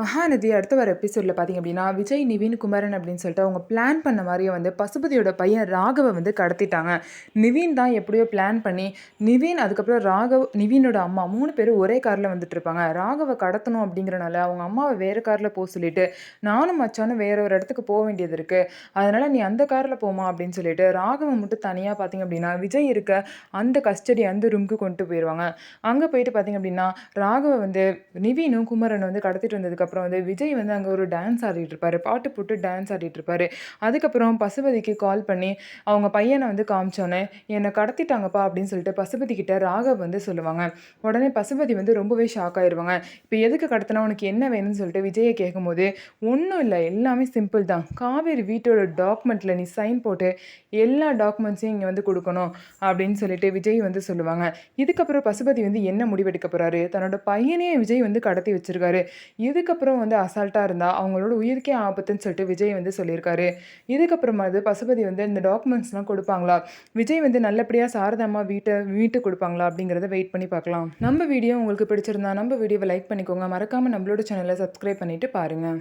மகாநதி அடுத்த வர எபிசோடில் பார்த்தீங்க அப்படின்னா விஜய் நிவின் குமரன் அப்படின்னு சொல்லிட்டு அவங்க பிளான் பண்ண மாதிரியே வந்து பசுபதியோட பையன் ராகவை வந்து கடத்திட்டாங்க. நிவின் தான் எப்படியோ பிளான் பண்ணி நிவின் அதுக்கப்புறம் நிவினோட அம்மா 3 பேரும் ஒரே காரில் வந்துட்டு இருப்பாங்க. ராகவை கடத்தணும் அப்படிங்கிறனால அவங்க அம்மாவை வேறு காரில் போக சொல்லிட்டு நானும் மச்சானும் வேற ஒரு இடத்துக்கு போக வேண்டியது இருக்குது, அதனால் நீ அந்த காரில் போமா அப்படின்னு சொல்லிட்டு ராகவை மட்டும் தனியாக பார்த்தீங்க அப்படின்னா விஜய் இருக்க அந்த கஸ்டடி அந்த ரூமுக்கு கொண்டு போயிடுவாங்க. அங்கே போயிட்டு பார்த்தீங்க அப்படின்னா ராகவை வந்து நிவினும் குமரன் வந்து கடத்திட்டு வந்ததுக்கப்புறம் வந்து விஜய் வந்து அங்கே ஒரு டான்ஸ் ஆடிட்டு இருப்பாரு, பாட்டு போட்டு டான்ஸ் ஆடிட்டு இருப்பாரு. அதுக்கப்புறம் பசுபதிக்கு கால் பண்ணி அவங்க பையனை வந்து காமிச்சோன்னே என்னை கடத்திட்டாங்கப்பா அப்படின்னு சொல்லிட்டு பசுபதி கிட்ட ராகவ் வந்து சொல்லுவாங்க. உடனே பசுபதி வந்து ரொம்பவே ஷாக் ஆயிடுவாங்க. இப்போ எதுக்கு கடத்தினா, உனக்கு என்ன வேணும்னு சொல்லிட்டு விஜயை கேட்கும்போது ஒன்றும் இல்லை, எல்லாமே சிம்பிள் தான், காவேரி வீட்டோட டாக்குமெண்ட்டில் நீ சைன் போட்டு எல்லா டாக்குமெண்ட்ஸையும் இங்கே வந்து கொடுக்கணும் அப்படின்னு சொல்லிட்டு விஜய் வந்து சொல்லுவாங்க. இதுக்கப்புறம் பசுபதி வந்து என்ன முடிவெடுக்க போகிறாரு, தன்னோட பையனே விஜய் வந்து கடத்தி வச்சிருக்காரு, இதுக்கப்புறம் வந்து அசால்ட்டாக இருந்தால் அவங்களோட உயிருக்கே ஆபத்துன்னு சொல்லிட்டு விஜய் வந்து சொல்லியிருக்காரு. இதுக்கப்புறமா அது பசுபதி வந்து இந்த டாக்குமெண்ட்ஸ்லாம் கொடுப்பாங்களா, விஜய் வந்து நல்லபடியாக சாரதாமா வீட்டு கொடுப்பாங்களா அப்படிங்கிறத வெயிட் பண்ணி பார்க்கலாம். நம்ம வீடியோ உங்களுக்கு பிடிச்சிருந்தா நம்ம வீடியோவை லைக் பண்ணிக்கோங்க, மறக்காமல் நம்மளோட சேனலை சப்ஸ்கிரைப் பண்ணிவிட்டு பாருங்கள்.